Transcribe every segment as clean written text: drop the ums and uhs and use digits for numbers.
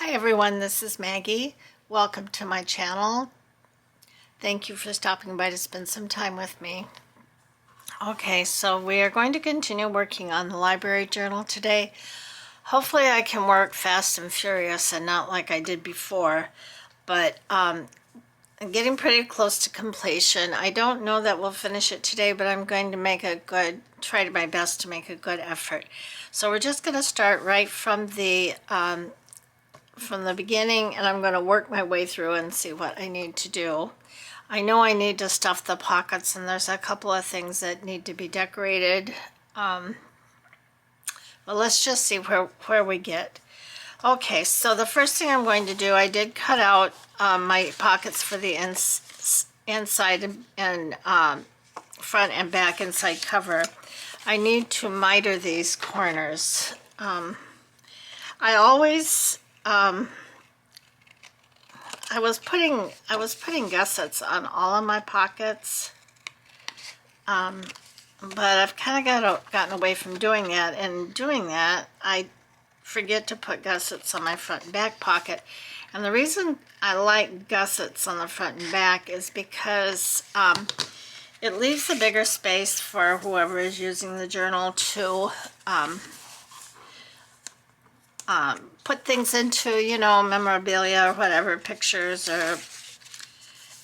Hi everyone, this is Maggie. Welcome to my channel. Thank you for stopping by to spend some time with me. Okay, so we are going to continue working on the library journal today. Hopefully I can work fast and furious and not like I did before, but I'm getting pretty close to completion. I don't know that we'll finish it today, but I'm going to try my best to make a good effort. So we're just going to start right from the beginning, and I'm going to work my way through and see what I need to do. I know I need to stuff the pockets, and there's a couple of things that need to be decorated. But let's just see where we get. Okay, so the first thing I'm going to do, I did cut out my pockets for the inside and front and back inside cover. I need to miter these corners. I always I was putting gussets on all of my pockets, but I've kind of gotten away from doing that. And doing that, I forget to put gussets on my front and back pocket. And the reason I like gussets on the front and back is because it leaves a bigger space for whoever is using the journal to put things into, you know, memorabilia or whatever, pictures or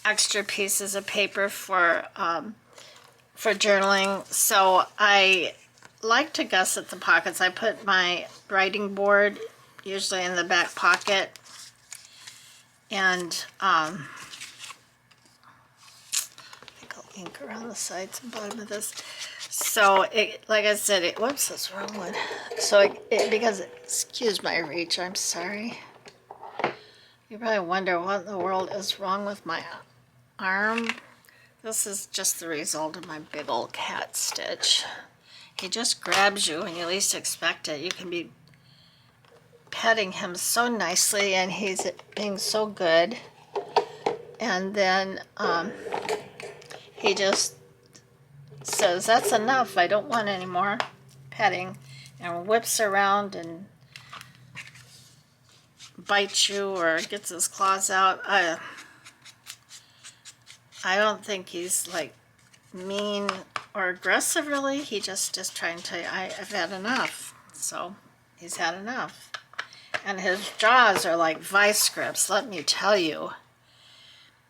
extra pieces of paper for journaling. So I like to gusset the pockets. I put my writing board usually in the back pocket, and I think I'll ink around the sides and bottom of this. So it, like I said, whoops, that's the wrong one. So because, excuse my reach, I'm sorry. You probably wonder what in the world is wrong with my arm. This is just the result of my big old cat Stitch. He just grabs you when you least expect it. You can be petting him so nicely and he's being so good. And then he just says, "That's enough, I don't want any more petting," and whips around and bites you or gets his claws out. I don't think he's like mean or aggressive really. He just trying to tell you, I've had enough. So he's had enough. And his jaws are like vice grips, let me tell you.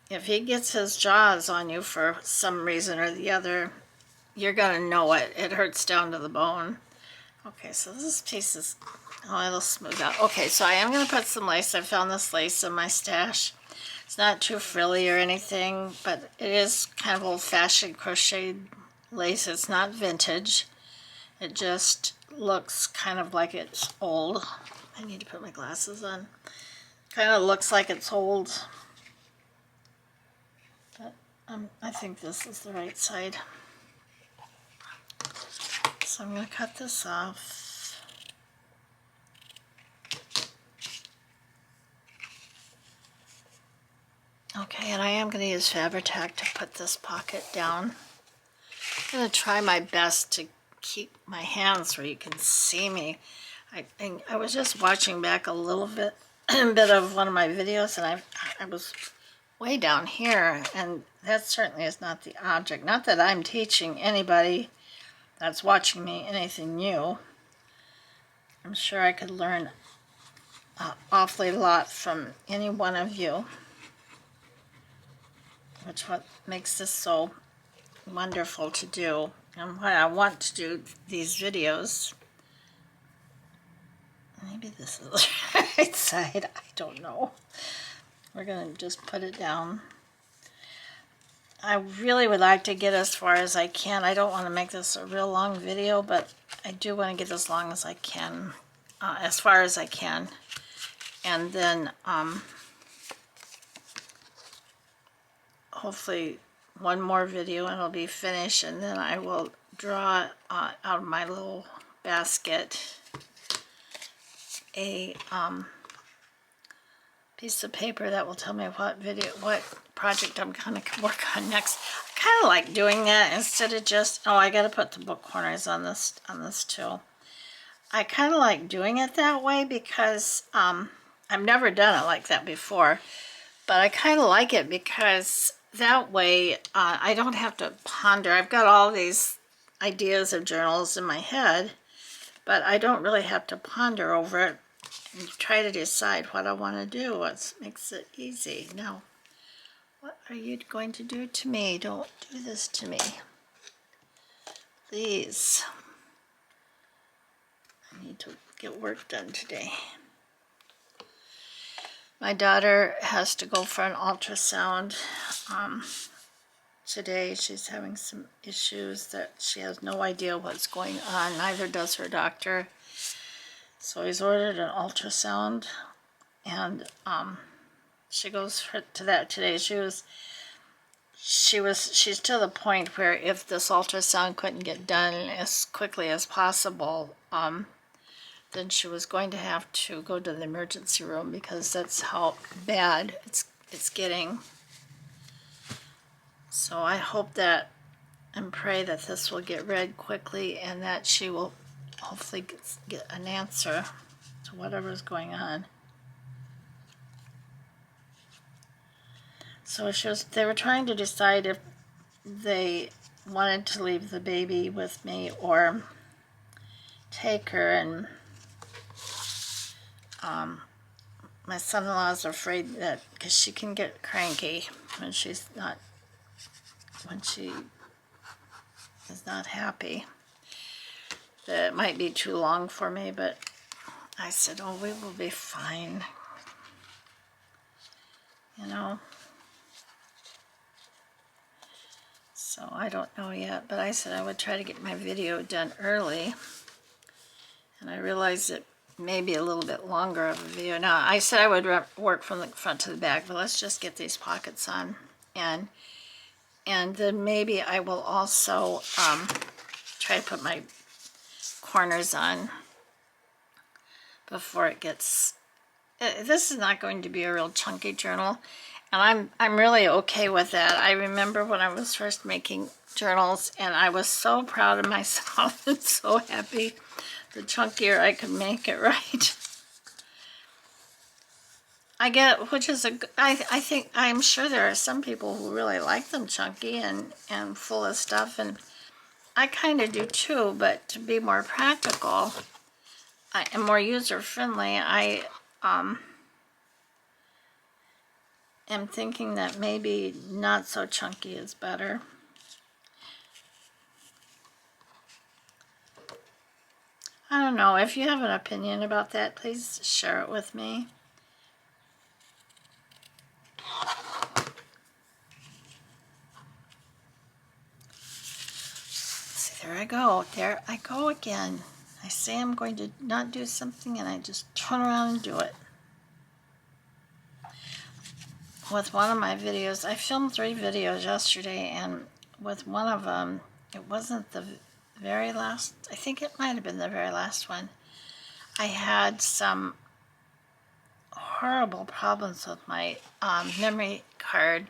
If he gets his jaws on you for some reason or the other, you're gonna know it. It hurts down to the bone. Okay, so this piece is, oh, it'll smooth out. Okay, so I am gonna put some lace. I found this lace in my stash. It's not too frilly or anything, but it is kind of old-fashioned crocheted lace. It's not vintage. It just looks kind of like it's old. I need to put my glasses on. Kind of looks like it's old. But I think this is the right side. So I'm going to cut this off. Okay, and I am going to use Fabri-Tac to put this pocket down. I'm going to try my best to keep my hands where you can see me. I was just watching back a little bit of one of my videos, and I was way down here, and that certainly is not the object. Not that I'm teaching anybody that's watching me anything new. I'm sure I could learn an awfully lot from any one of you, which what makes this so wonderful to do, and why I want to do these videos. Maybe this is the right side, I don't know. We're going to just put it down. I really would like to get as far as I can. I don't want to make this a real long video, but I do want to get as long as I can, as far as I can. And then hopefully one more video and it'll be finished, and then I will draw out of my little basket a piece of paper that will tell me what project I'm going to work on next. I kind of like doing that instead of just, oh, I got to put the book corners on this too. I kind of like doing it that way because I've never done it like that before, but I kind of like it because that way I don't have to ponder. I've got all these ideas of journals in my head, but I don't really have to ponder over it and try to decide what I want to do. What makes it easy. Now, what are you going to do to me? Don't do this to me. Please. I need to get work done today. My daughter has to go for an ultrasound today. She's having some issues that she has no idea what's going on. Neither does her doctor. So he's ordered an ultrasound, and she goes to that today. She's to the point where if this ultrasound couldn't get done as quickly as possible, then she was going to have to go to the emergency room because that's how bad it's getting. So I hope that and pray that this will get read quickly and that she will hopefully get an answer to whatever's going on. So they were trying to decide if they wanted to leave the baby with me or take her, and my son-in-law is afraid that because she can get cranky when she is not happy, that it might be too long for me. But I said, oh, we will be fine, you know. So I don't know yet, but I said I would try to get my video done early, and I realized it may be a little bit longer of a video. Now, I said I would work from the front to the back, but let's just get these pockets on, and then maybe I will also try to put my corners on before it gets. This is not going to be a real chunky journal, and I'm really okay with that. I remember when I was first making journals, and I was so proud of myself and so happy. The chunkier I could make it, right? I get, which is I think, I'm sure there are some people who really like them chunky and full of stuff, and I kind of do too, but to be more practical and more user-friendly, I am thinking that maybe not so chunky is better. I don't know. If you have an opinion about that, please share it with me. See, there I go. There I go again. I say I'm going to not do something, and I just turn around and do it. With one of my videos, I filmed 3 videos yesterday, and with one of them, it wasn't the very last, I think it might have been the very last one. I had some horrible problems with my memory card.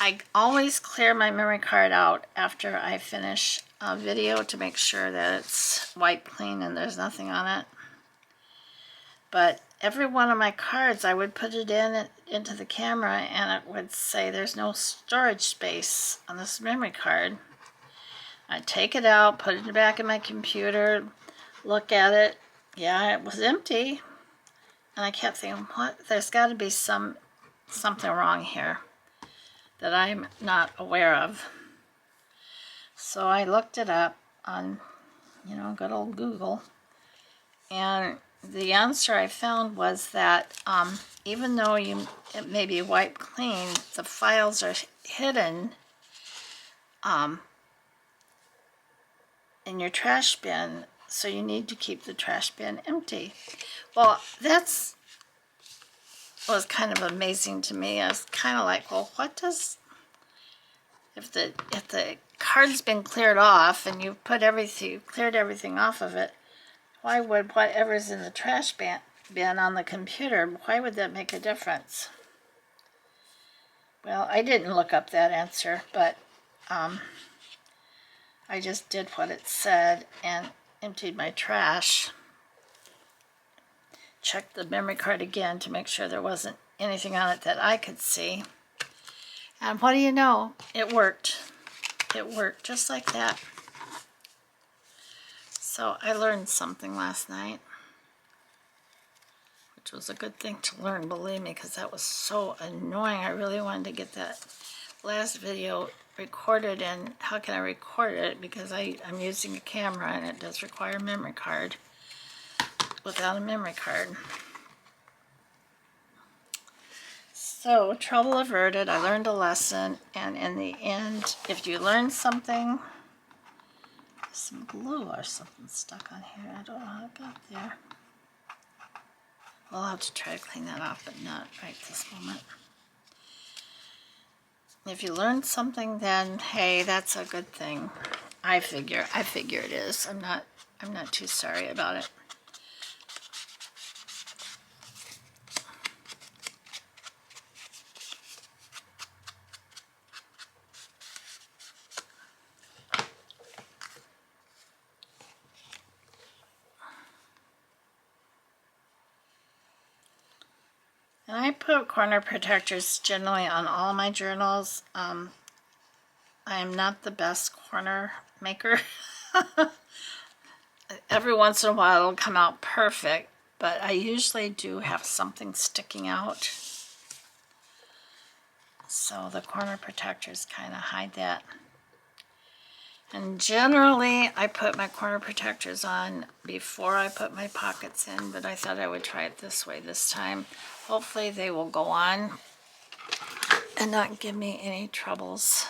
I always clear my memory card out after I finish a video to make sure that it's wiped clean and there's nothing on it. But every one of my cards, I would put it into the camera, and it would say there's no storage space on this memory card. I'd take it out, put it back in my computer, look at it. Yeah, it was empty. And I kept thinking, what? There's got to be something wrong here that I'm not aware of. So I looked it up on, good old Google. And the answer I found was that even though it may be wiped clean, the files are hidden in your trash bin, so you need to keep the trash bin empty. Well, was kind of amazing to me. I was kind of like, well, if the card's been cleared off and you cleared everything off of it, why would whatever's in the trash bin on the computer, why would that make a difference? Well, I didn't look up that answer, but I just did what it said and emptied my trash checked the memory card again to make sure there wasn't anything on it that I could see. And what do you know? It worked. It worked just like that. So I learned something last night, which was a good thing to learn, believe me, because that was so annoying. I really wanted to get that last video recorded, and how can I record it? Because I'm using a camera and it does require a memory card. Without a memory card. So, trouble averted. I learned a lesson, and in the end, if you learn something, some glue or something stuck on here. I don't know how it got there. I'll have to try to clean that off, but not right this moment. If you learn something, then hey, that's a good thing. I figure it is. I'm not too sorry about it. And I put corner protectors generally on all my journals. I am not the best corner maker. Every once in a while it'll come out perfect, but I usually do have something sticking out. So the corner protectors kind of hide that. And generally I put my corner protectors on before I put my pockets in, but I thought I would try it this way this time. Hopefully they will go on and not give me any troubles.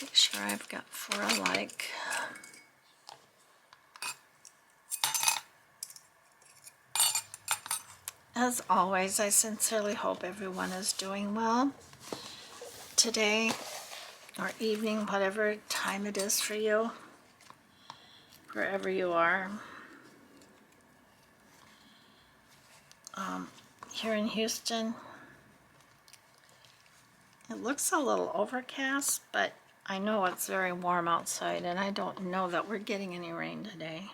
Make sure I've got 4 alike. As always, I sincerely hope everyone is doing well today or evening, whatever time it is for you, wherever you are. Here in Houston, it looks a little overcast, but I know it's very warm outside, and I don't know that we're getting any rain today.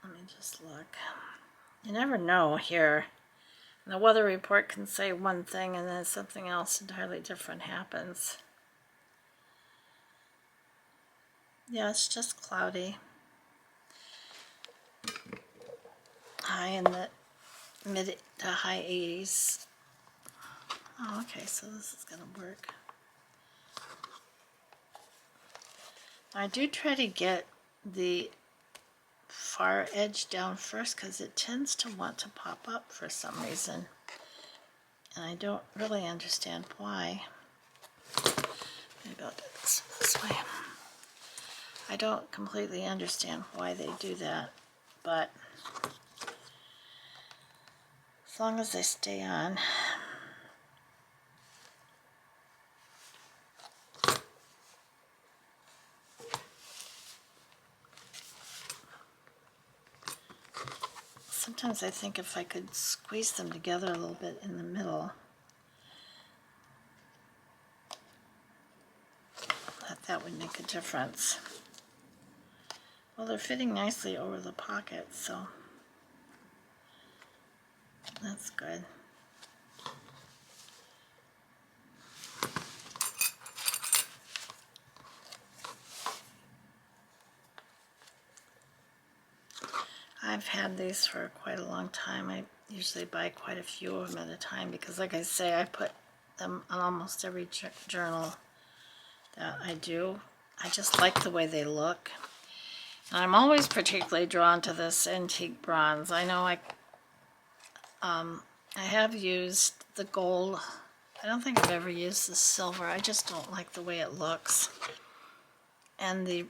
Let me just look. You never know here. The weather report can say one thing and then something else entirely different happens. Yeah, it's just cloudy. High in the mid to high 80s. Oh, okay, so this is going to work. I do try to get the far edge down first because it tends to want to pop up for some reason. And I don't really understand why. Maybe I'll do this way. I don't completely understand why they do that, but as long as they stay on. Sometimes I think if I could squeeze them together a little bit in the middle, that would make a difference. Well, they're fitting nicely over the pocket, so that's good. I've had these for quite a long time. I usually buy quite a few of them at a time because, like I say, I put them on almost every journal that I do. I just like the way they look. And I'm always particularly drawn to this antique bronze. I know I have used the gold. I don't think I've ever used the silver. I just don't like the way it looks. And the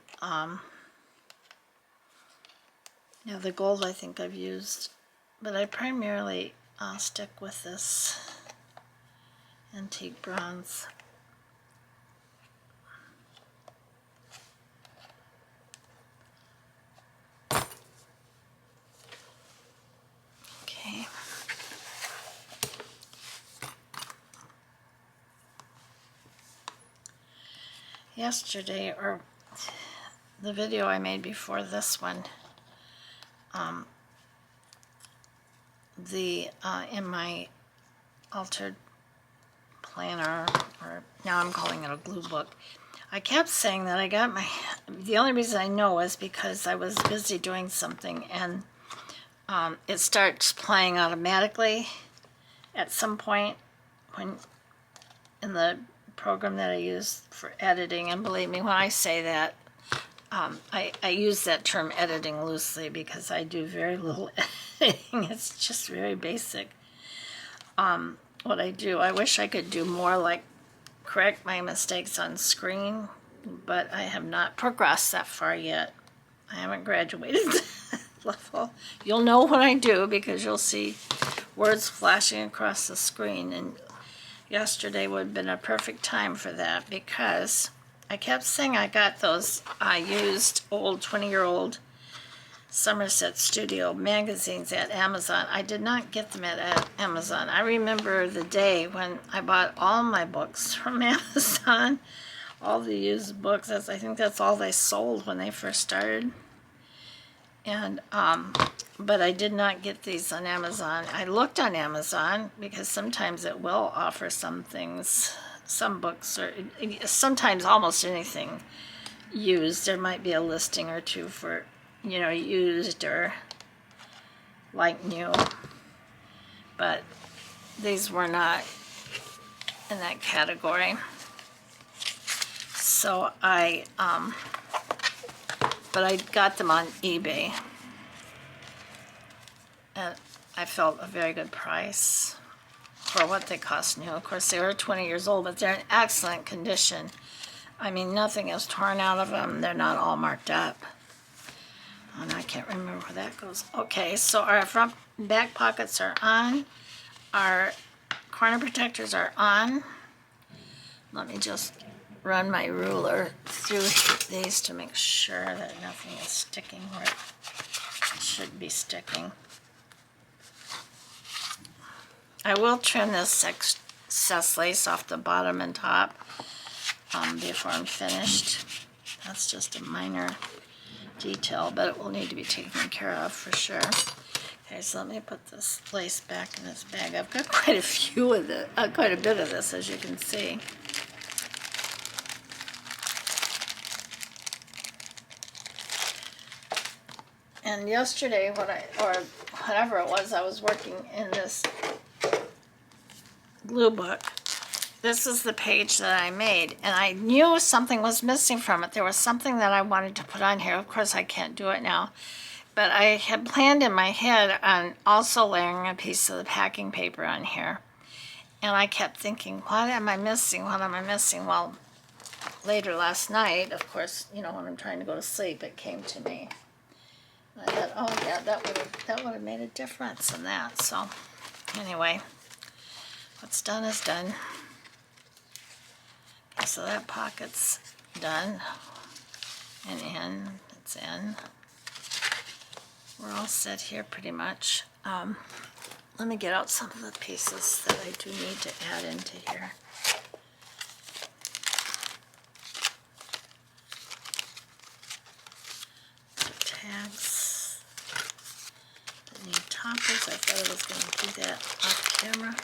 the gold I think I've used, but I primarily stick with this antique bronze. Okay. Yesterday, or the video I made before this one, in my altered planner, or now I'm calling it a glue book, I kept saying that I got the only reason I know is because I was busy doing something, and it starts playing automatically at some point when in the program that I use for editing. And believe me when I say that, I use that term editing loosely because I do very little editing. It's just very basic. What I do, I wish I could do more, like correct my mistakes on screen, but I have not progressed that far yet. I haven't graduated that level. You'll know when I do because you'll see words flashing across the screen, and yesterday would have been a perfect time for that because I kept saying I got those used old 20-year-old Somerset Studio magazines at Amazon. I did not get them at Amazon. I remember the day when I bought all my books from Amazon, all the used books. I think that's all they sold when they first started. And but I did not get these on Amazon. I looked on Amazon because sometimes it will offer some things, some books, or sometimes almost anything used. There might be a listing or two for, used or like new, but these were not in that category. So but I got them on eBay, and I felt a very good price for what they cost new. Of course, they were 20 years old, but they're in excellent condition. I mean, nothing is torn out of them. They're not all marked up. And I can't remember where that goes. Okay, so our front and back pockets are on. Our corner protectors are on. Let me just run my ruler through these to make sure that nothing is sticking where it should be sticking. I will trim this excess lace off the bottom and top before I'm finished. That's just a minor detail, but it will need to be taken care of for sure. Okay, so let me put this lace back in this bag. I've got quite a bit of this, as you can see. And yesterday, or whatever it was, I was working in this glue book. This is the page that I made, and I knew something was missing from it. There was something that I wanted to put on here. Of course, I can't do it now. But I had planned in my head on also layering a piece of the packing paper on here. And I kept thinking, what am I missing? What am I missing? Well, later last night, of course, when I'm trying to go to sleep, it came to me. I thought, oh yeah, that would have made a difference in that. So anyway, what's done is done. Okay, so that pocket's done and in. It's in. We're all set here pretty much. Let me get out some of the pieces that I do need to add into here. Tags. I need toppers. I thought I was going to do that off camera.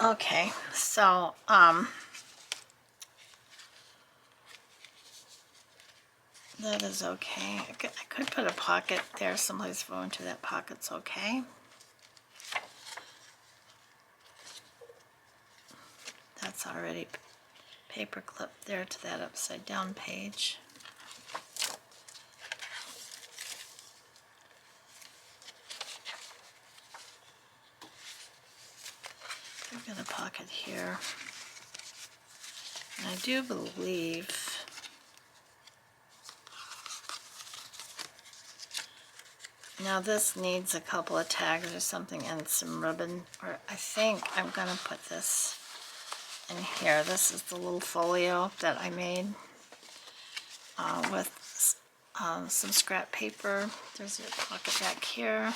Okay, so that is okay. I could put a pocket there someplace. Go into that pocket's okay. That's already paper clipped there to that upside down page. I've got a pocket here. And I do believe now this needs a couple of tags or something and some ribbon, or I think I'm going to put this in here. This is the little folio that I made with some scrap paper. There's a pocket back here.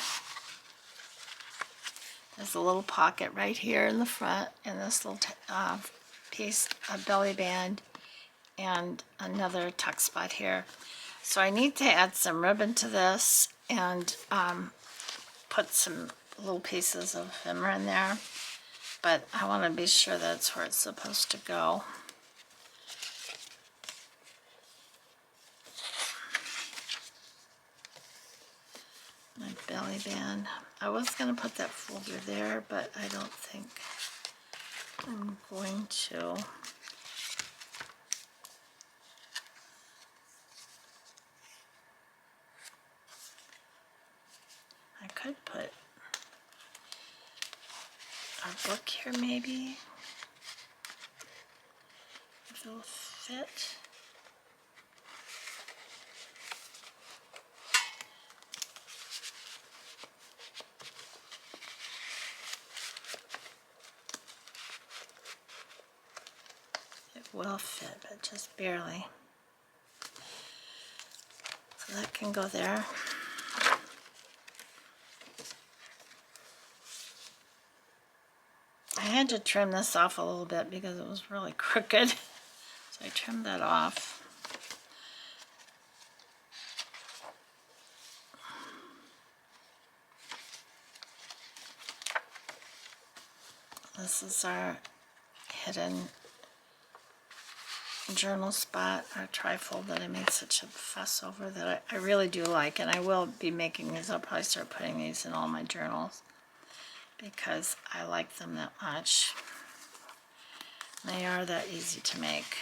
There's a little pocket right here in the front, and this little piece of belly band, and another tuck spot here. So I need to add some ribbon to this and put some little pieces of ephemera in there, but I want to be sure that's where it's supposed to go. My belly band. I was going to put that folder there, but I don't think I'm going to. I could put a book here maybe, if it'll fit. It will fit, but just barely. So that can go there. I had to trim this off a little bit because it was really crooked. So I trimmed that off. This is our hidden journal spot, our trifold that I made such a fuss over, that I really do like, and I will be making these. I'll probably start putting these in all my journals because I like them that much. They are that easy to make.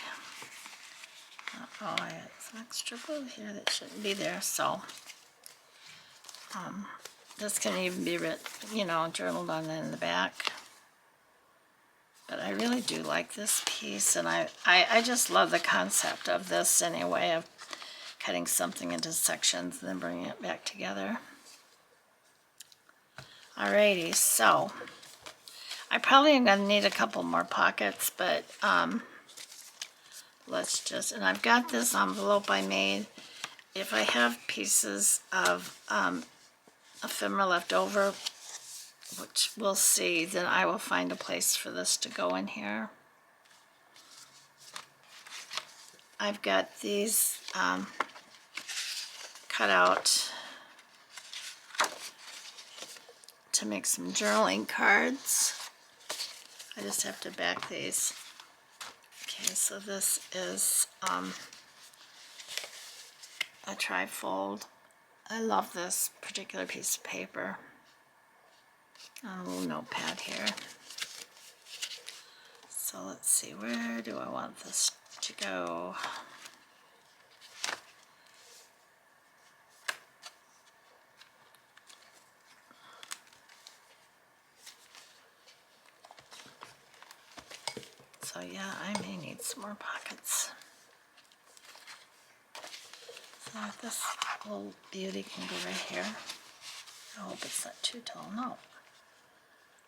Oh, I have some extra glue here that shouldn't be there, so this can even be written, journaled on in the back. But I really do like this piece, and I just love the concept of this anyway, of cutting something into sections and then bringing it back together. Alrighty, so I probably am going to need a couple more pockets, but let's just, and I've got this envelope I made. If I have pieces of ephemera left over, which we'll see, then I will find a place for this to go in here. I've got these cut out to make some journaling cards. I just have to back these. Okay, so this is a trifold. I love this particular piece of paper. A little notepad here. So let's see, where do I want this to go? So yeah, I may need some more pockets. So this little beauty can go right here. I hope it's not too tall. No.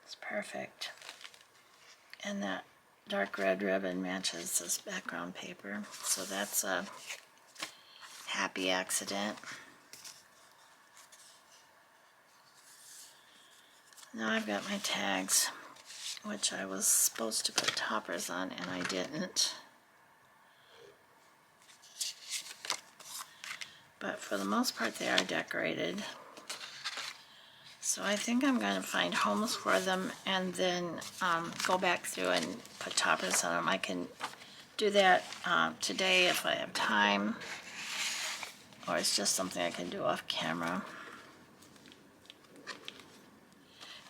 It's perfect. And that dark red ribbon matches this background paper. So that's a happy accident. Now I've got my tags, which I was supposed to put toppers on and I didn't. But for the most part they are decorated. So I think I'm going to find homes for them and then go back through and put toppers on them. I can do that today if I have time, or it's just something I can do off camera.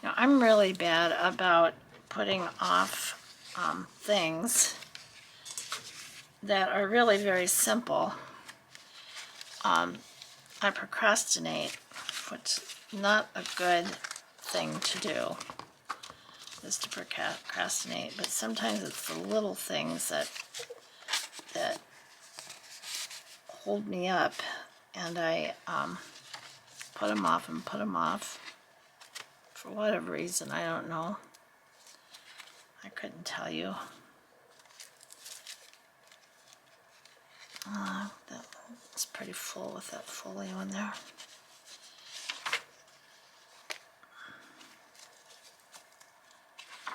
Now, I'm really bad about putting off things that are really very simple. I procrastinate, which is not a good thing to do, is to procrastinate, but sometimes it's the little things that hold me up, and I put them off and put them off for whatever reason. I don't know. I couldn't tell you. That's pretty full with that folio in there.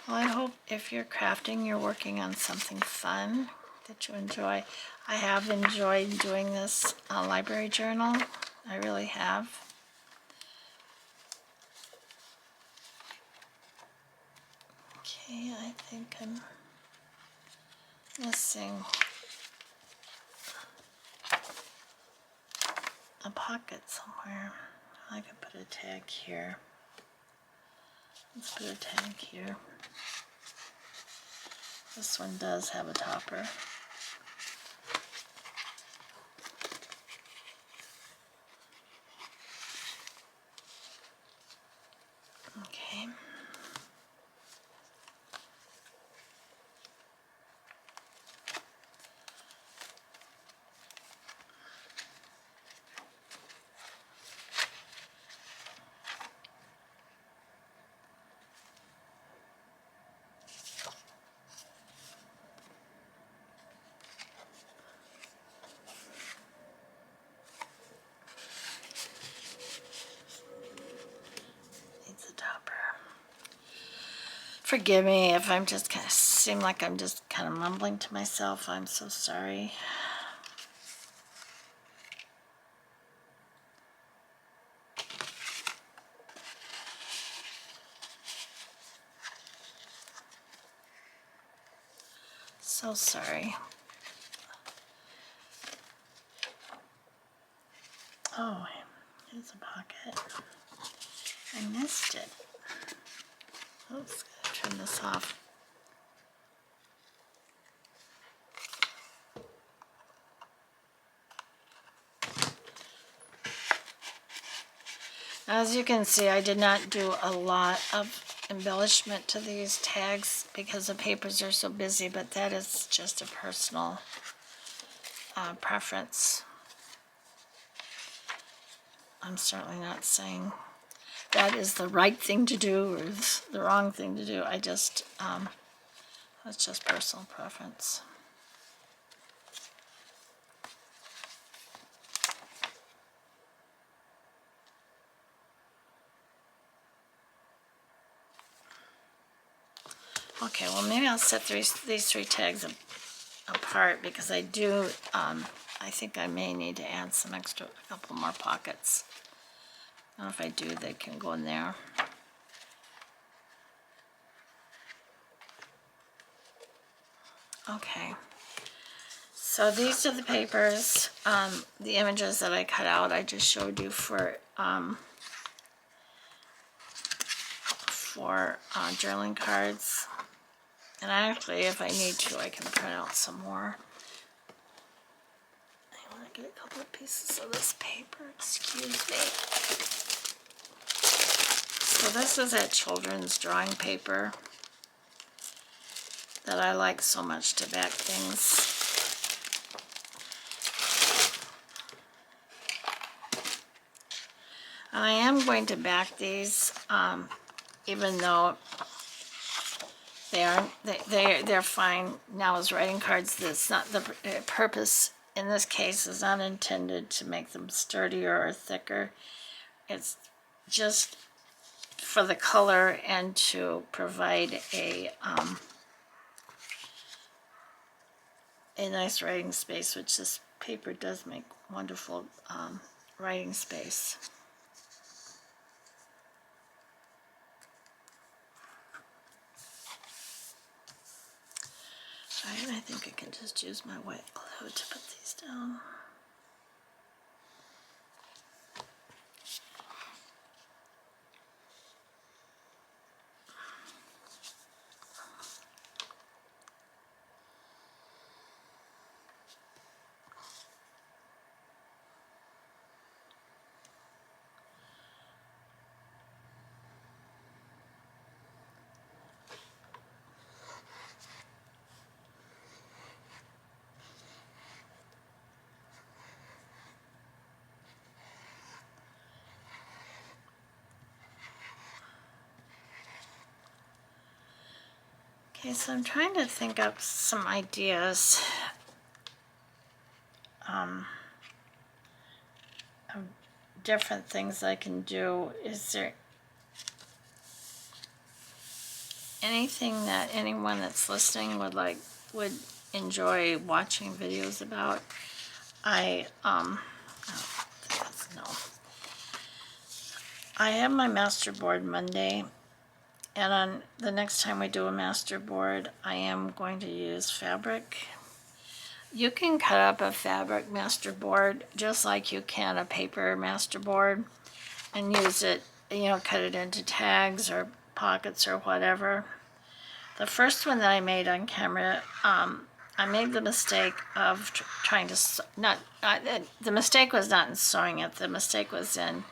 Well, I hope if you're crafting, you're working on something fun that you enjoy. I have enjoyed doing this library journal. I really have. Okay, I think I'm missing a pocket somewhere. I could put a tag here. Let's put a tag here. This one does have a topper. Okay. Needs a topper. Forgive me if I'm just kind of seem like I'm just kind of mumbling to myself. I'm so sorry. So sorry. Oh, here's a pocket. I missed it. Oops, gotta turn this off. As you can see, I did not do a lot of embellishment to these tags because the papers are so busy, but that is just a personal preference. I'm certainly not saying that is the right thing to do or the wrong thing to do. I just, that's just personal preference. Okay, well maybe I'll set these three tags apart because I do, I think I may need to add some extra, a couple more pockets. I don't know if I do, they can go in there. Okay, so these are the papers, the images that I cut out. I just showed you for journaling cards. And actually, if I need to, I can print out some more. I want to get a couple of pieces of this paper, excuse me. So this is that children's drawing paper that I like so much to back things. And I am going to back these, even though they're fine now as writing cards. That's not the purpose in this case is not intended to make them sturdier or thicker. It's just for the color and to provide a nice writing space, which this paper does make wonderful writing space. Alright, I think I can just use my wet glue to put these down. Okay, so I'm trying to think up some ideas of different things I can do. Is there anything that anyone that's listening would enjoy watching videos about? No. I have my master board Monday, and on the next time we do a master board, I am going to use fabric. You can cut up a fabric master board just like you can a paper master board and use it, cut it into tags or pockets or whatever. The first one that I made on camera, I made the mistake of trying to, the mistake was not in sewing it, the mistake was in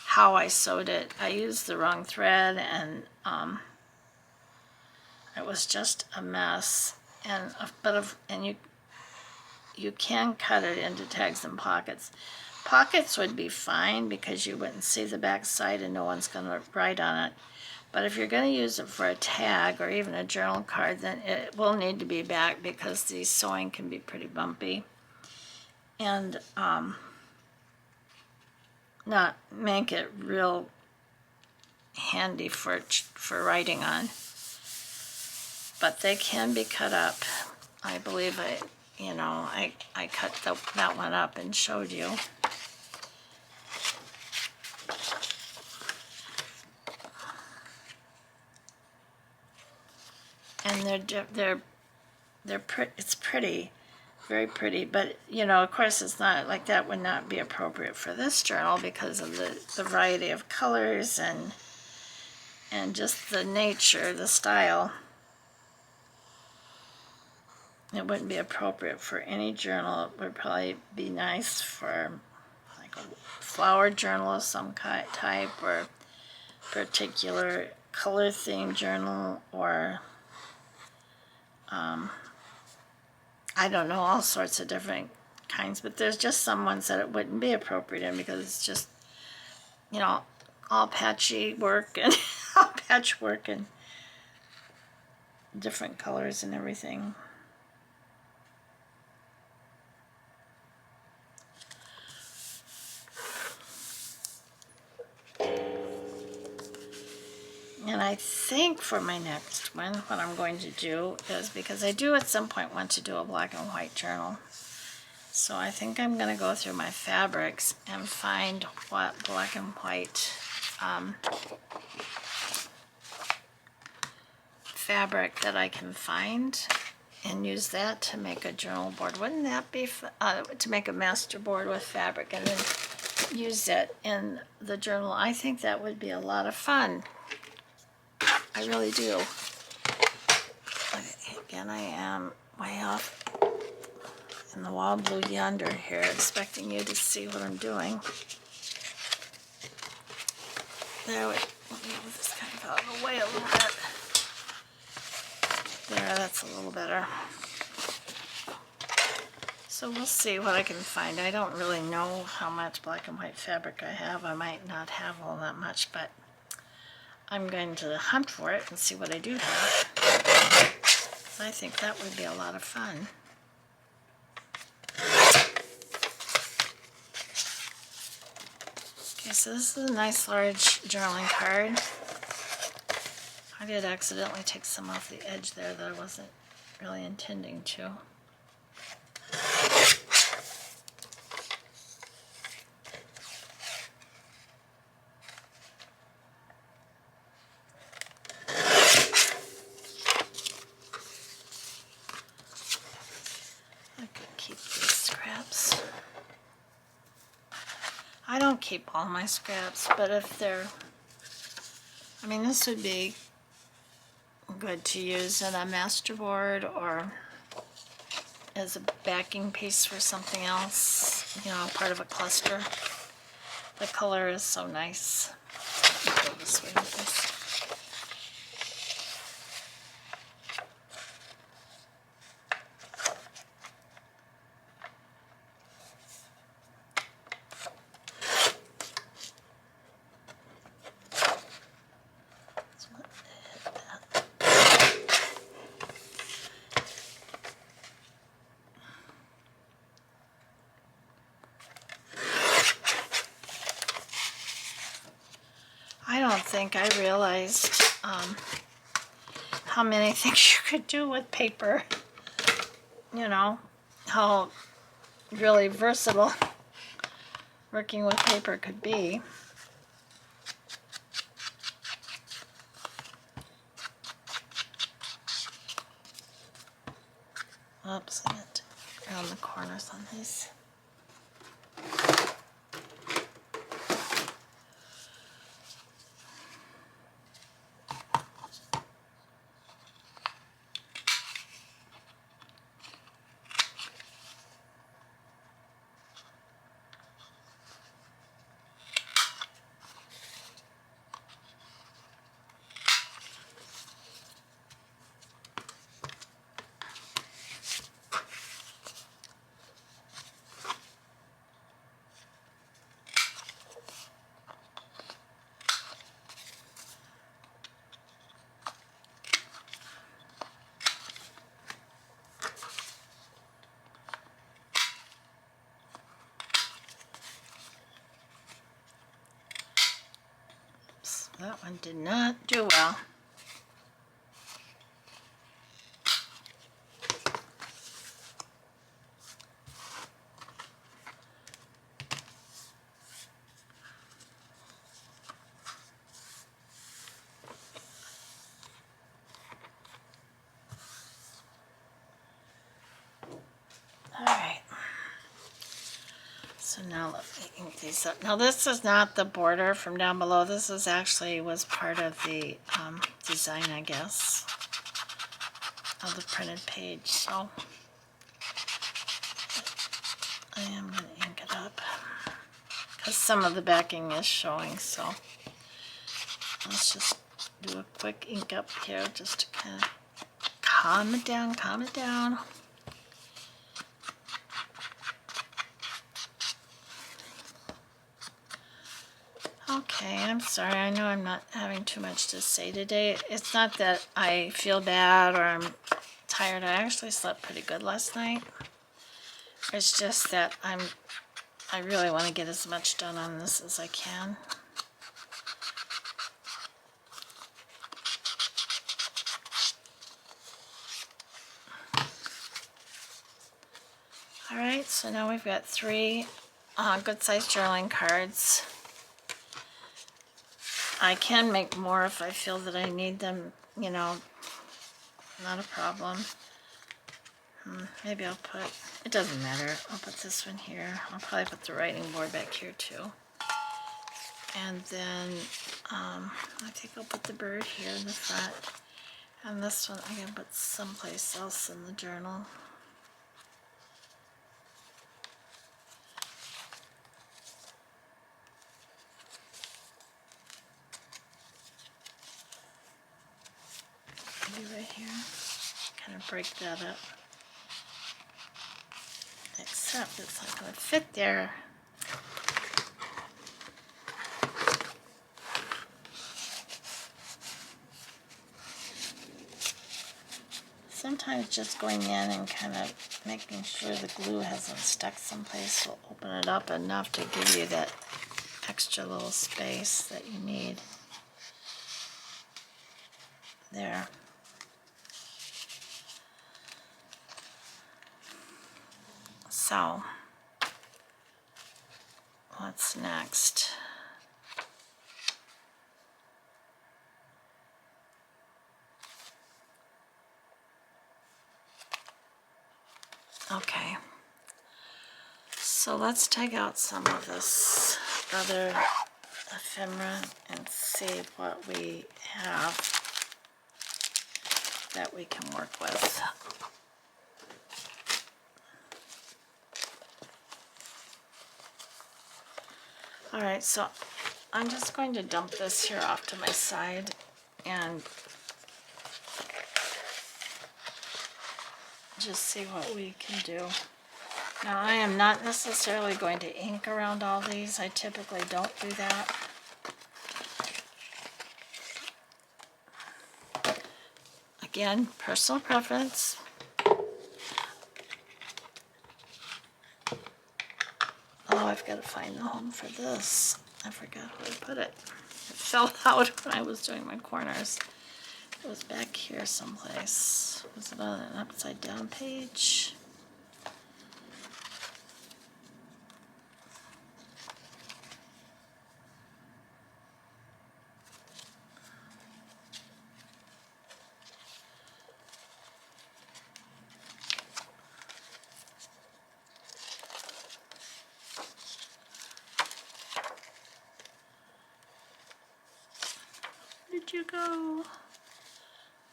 how I sewed it. I used the wrong thread, and it was just a mess. And you can cut it into tags and pockets. Pockets would be fine because you wouldn't see the back side and no one's going to write on it. But if you're going to use it for a tag or even a journal card, then it will need to be back because the sewing can be pretty bumpy and not make it real handy for writing on. But they can be cut up. I believe I cut that one up and showed you. And it's pretty, very pretty, but of course it's not like that would not be appropriate for this journal because of the variety of colors and just the nature, the style. It wouldn't be appropriate for any journal. It would probably be nice for like a flower journal of some type, or particular color theme journal, or I don't know, all sorts of different kinds, but there's just some ones that it wouldn't be appropriate in because it's just, all patchy work and all patchwork and different colors and everything. And I think for my next one, what I'm going to do is, because I do at some point want to do a black and white journal, so I think I'm going to go through my fabrics and find what black and white fabric that I can find and use that to make a journal board. Wouldn't that be to make a master board with fabric and then use it in the journal? I think that would be a lot of fun. I really do. Again, I am way off in the wild blue yonder here, expecting you to see what I'm doing. There, let me move this kind of out of the way a little bit. There, that's a little better. So we'll see what I can find. I don't really know how much black and white fabric I have. I might not have all that much, but I'm going to hunt for it and see what I do have. I think that would be a lot of fun. Okay, so this is a nice large journaling card. I did accidentally take some off the edge there that I wasn't really intending to. I don't keep all my scraps, but if they're, this would be good to use in a master board or as a backing piece for something else, part of a cluster. The color is so nice. Let me go this way with this. think I realized how many things you could do with paper. You know, how really versatile working with paper could be. Oops, I meant around the corners on these. That one did not do well. All right. So now let me ink these up. Now this is not the border from down below. This is actually was part of the design, I guess, of the printed page. So I am going to ink it up because some of the backing is showing. So let's just do a quick ink up here just to kind of calm it down, calm it down. Okay, I'm sorry. I know I'm not having too much to say today. It's not that I feel bad or I'm tired. I actually slept pretty good last night. It's just that I really want to get as much done on this as I can. Alright, so now we've got 3 good-sized journaling cards. I can make more if I feel that I need them, you know, not a problem. Maybe I'll put, it doesn't matter, I'll put this one here. I'll probably put the writing board back here too. And then I think I'll put the bird here in the front. And this one I can put someplace else in the journal. Maybe right here. Kind of break that up. Except it's not going to fit there. Sometimes just going in and kind of making sure the glue hasn't stuck someplace will open it up enough to give you that extra little space that you need. There. So, what's next? Okay, so let's take out some of this other ephemera and see what we have that we can work with. Alright, so I'm just going to dump this here off to my side and just see what we can do. Now I am not necessarily going to ink around all these. I typically don't do that. Again, personal preference. Oh, I've got to find the home for this. I forgot where I put it. It fell out when I was doing my corners. It was back here someplace. Was it on an upside down page? Where did you go?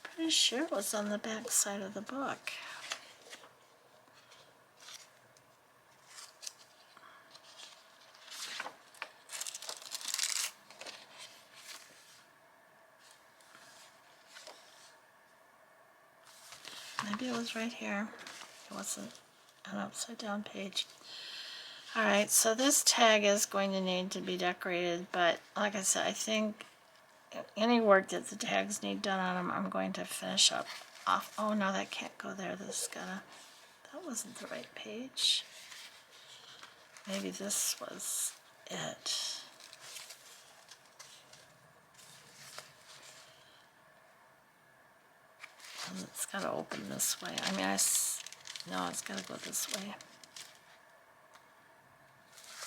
Pretty sure it was on the back side of the book. Maybe it was right here. It wasn't an upside down page. Alright, so this tag is going to need to be decorated, but like I said, I think any work that the tags need done on them, I'm going to finish up off. Oh no, that can't go there. This is gonna, that wasn't the right page. Maybe this was it. And it's gotta open this way. I mean, no, it's gotta go this way.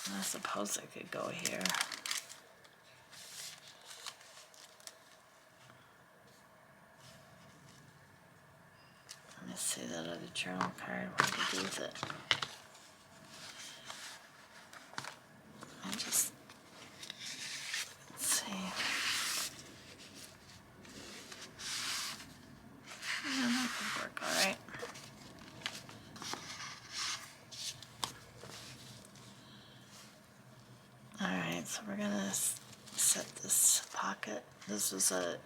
And I suppose I could go here. Let me see that other journal card. What to do with it? I just, let's see. Yeah, that could work all right. All right, so we're gonna set this pocket. This was a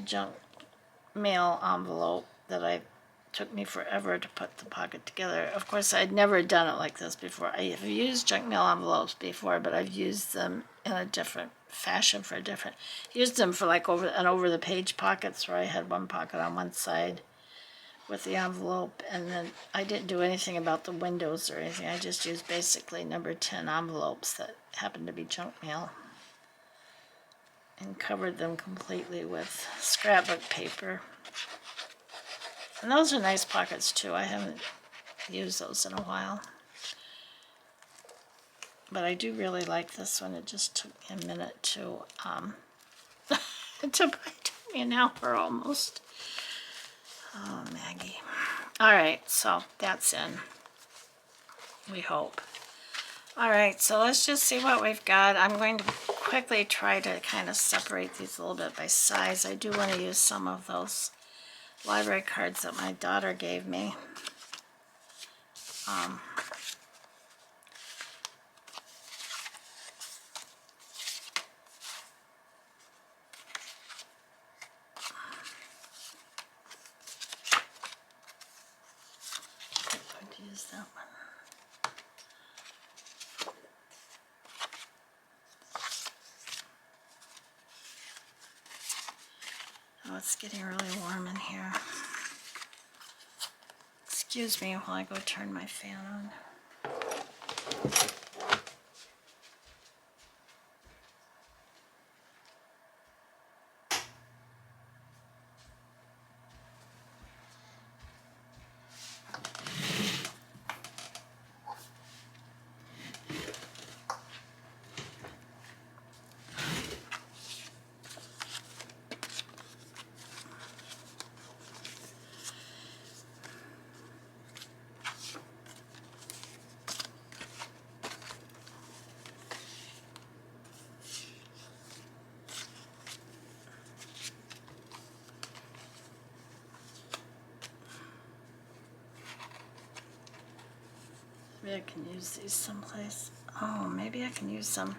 junk mail envelope that took me forever to put the pocket together. Of course, I'd never done it like this before. I have used junk mail envelopes before, but I've used them in a different fashion for a different. Used them for like over the page pockets where I had one pocket on one side with the envelope, and then I didn't do anything about the windows or anything. I just used basically number 10 envelopes that happened to be junk mail, and covered them completely with scrapbook paper. And those are nice pockets too. I haven't used those in a while. But I do really like this one. It just took me a minute to, it took me an hour almost. Oh, Maggie. All right, so that's in, we hope. All right, so let's just see what we've got. I'm going to quickly try to kind of separate these a little bit by size. I do want to use some of those library cards that my daughter gave me. I'm going to use that one. Oh, it's getting really warm in here. Excuse me while I go turn my fan on. Maybe I can use these someplace. Oh, maybe I can use some.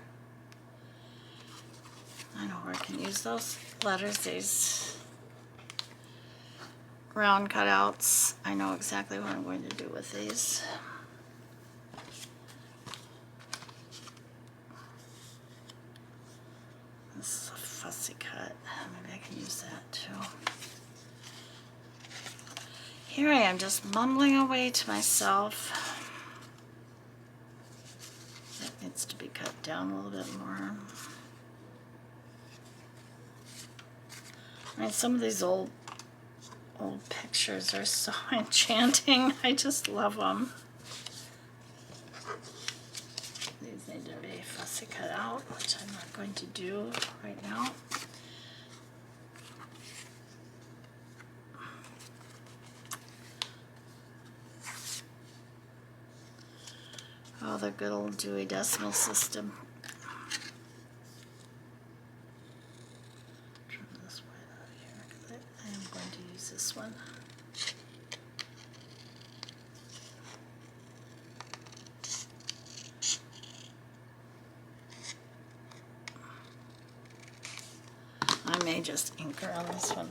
I know where I can use those letters, these round cutouts. I know exactly what I'm going to do with these. This is a fussy cut. Maybe I can use that too. here I am just mumbling away to myself. That needs to be cut down a little bit more. I mean, some of these old pictures are so enchanting. I just love them. These need to be fussy cut out, which I'm not going to do right now. Oh, the good old Dewey Decimal System. Turn this white out here, because I am going to use this one. I may just ink her on this one.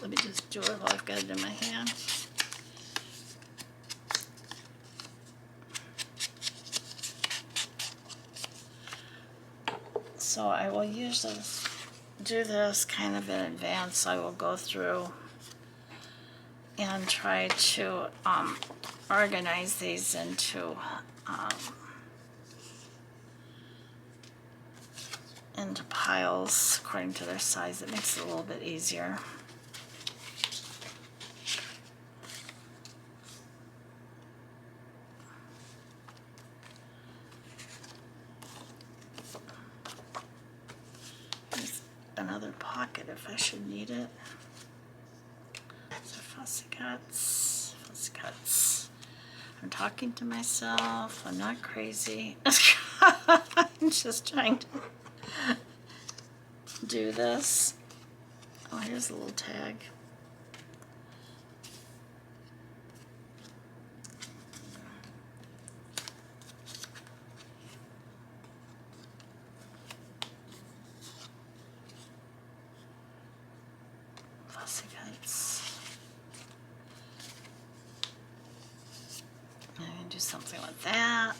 Let me just do it while I've got it in my hand. So I will usually do this kind of in advance. I will go through and try to organize these into piles according to their size. It makes it a little bit easier. Another pocket if I should need it. So fussy cuts, fussy cuts. I'm talking to myself. I'm not crazy. I'm just trying to do this. Oh, here's a little tag. Fussy cuts. I'm going to do something like that.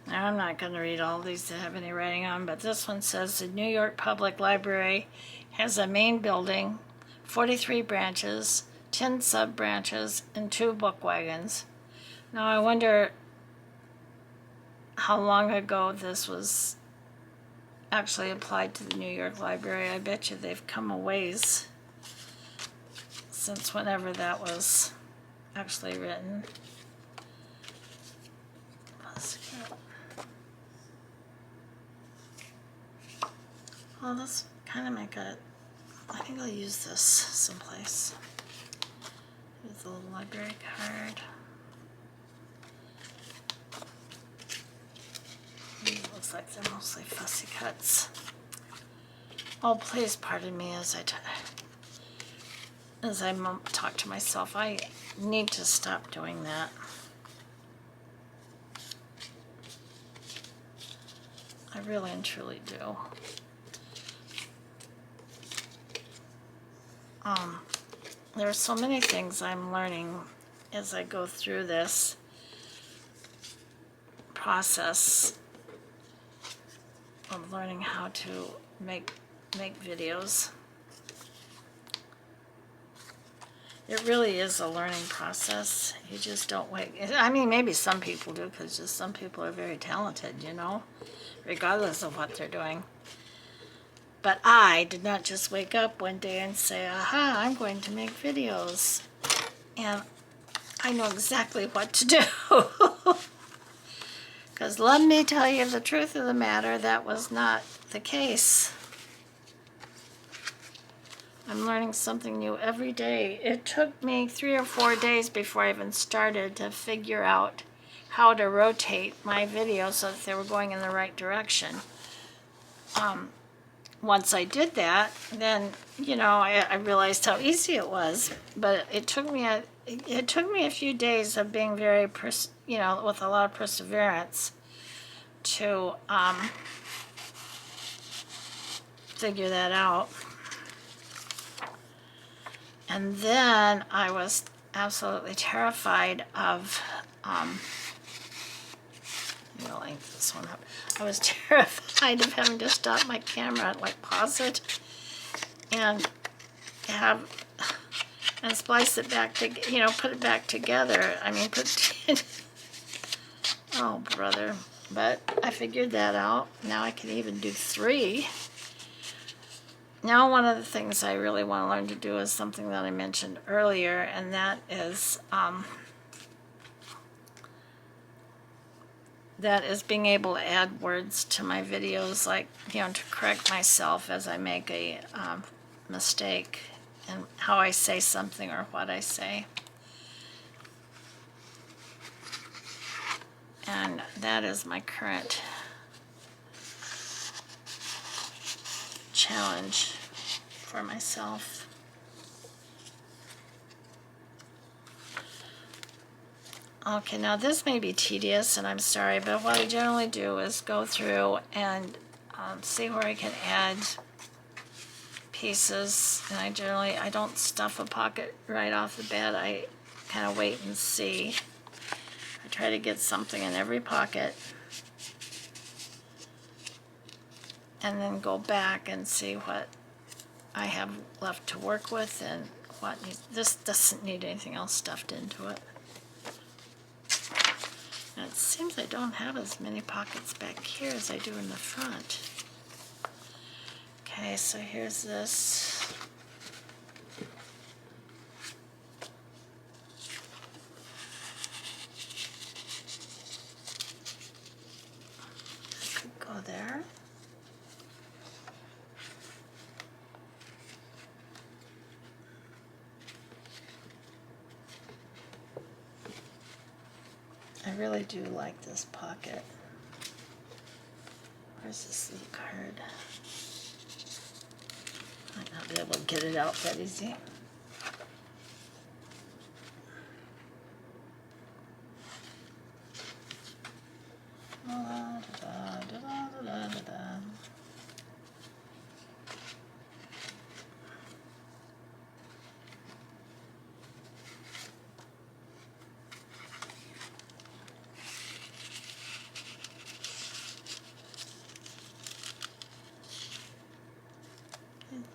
Now, I'm not going to read all these that have any writing on, but this one says the New York Public Library has a main building, 43 branches, 10 sub-branches, and 2 book wagons. Now, I wonder how long ago this was actually applied to the New York Library. I bet you they've come a ways since whenever that was actually written. Well, this kind of make it, I think I'll use this someplace. Here's a little library card. It looks like they're mostly fussy cuts. Oh, please pardon me as I talk to myself. I need to stop doing that. I really and truly do. There are so many things I'm learning as I go through this process of learning how to make videos. It really is a learning process. You just don't wait. I mean, maybe some people do, because just some people are very talented, you know, regardless of what they're doing. But I did not just wake up one day and say, aha, I'm going to make videos. And I know exactly what to do. Because let me tell you the truth of the matter, that was not the case. I'm learning something new every day. It took me 3 or 4 days before I even started to figure out how to rotate my videos so that they were going in the right direction. Once I did that, then, you know, I realized how easy it was. But it took me a few days of being very, you know, with a lot of perseverance to figure that out. And then I was absolutely terrified of, link this one up. I was terrified of having to stop my camera, like pause it, and splice it back to, put it back together. I mean, oh brother. But I figured that out. Now I can even do 3. Now one of the things I really want to learn to do is something that I mentioned earlier, and that is being able to add words to my videos, like, to correct myself as I make a mistake in how I say something or what I say. And that is my current challenge for myself. Okay, now this may be tedious, and I'm sorry, but what I generally do is go through and see where I can add pieces. And I don't stuff a pocket right off the bat. I kind of wait and see. I try to get something in every pocket, and then go back and see what I have left to work with and what needs. This doesn't need anything else stuffed into it. And it seems I don't have as many pockets back here as I do in the front. Okay, so here's this. I could go there. I really do like this pocket. Where's this little card? Might not be able to get it out that easy.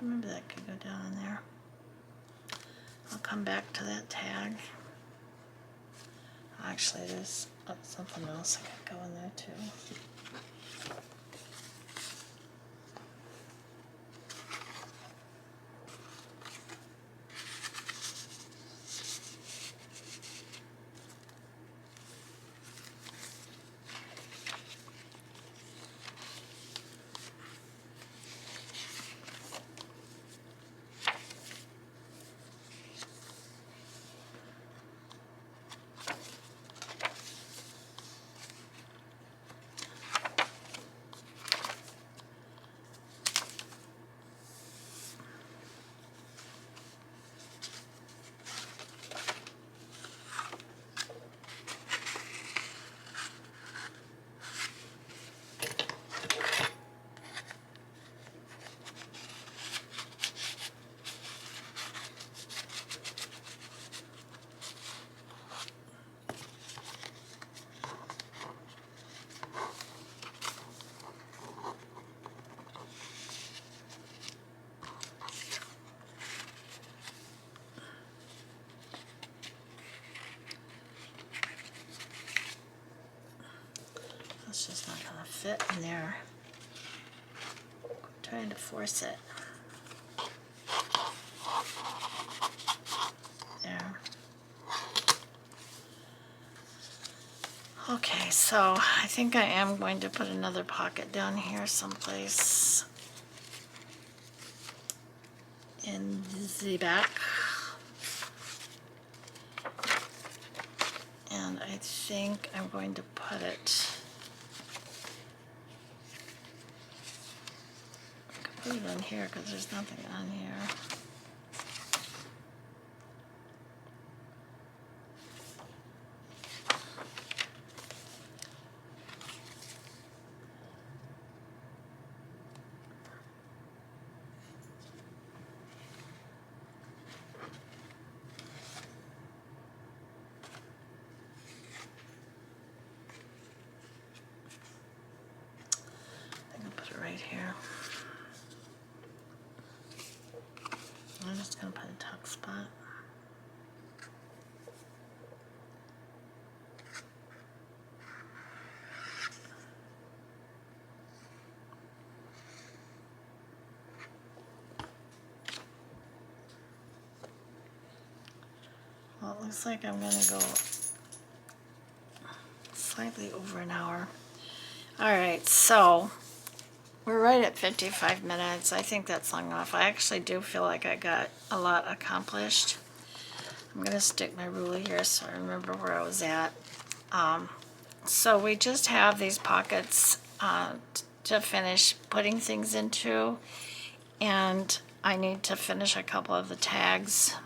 Maybe that could go down in there. I'll come back to that tag. Actually, there's something else I could go in there too. It's just not going to fit in there. I'm trying to force it. There. Okay, so I think I am going to put another pocket down here someplace in the back. And I think I'm going to put it, I can put it on here because there's nothing on here. here. I'm just going to put a tuck spot. Well, it looks like I'm going to go slightly over an hour. Alright, so we're right at 55 minutes. I think that's long enough. I actually do feel like I got a lot accomplished. I'm going to stick my ruler here so I remember where I was at. So we just have these pockets to finish putting things into, and I need to finish a couple of the tags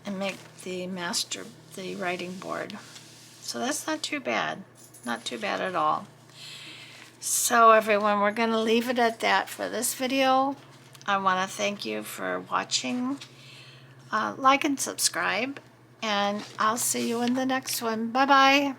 and make the writing board. So that's not too bad. Not too bad at all. So everyone, we're going to leave it at that for this video. I want to thank you for watching. Like and subscribe, and I'll see you in the next one. Bye-bye.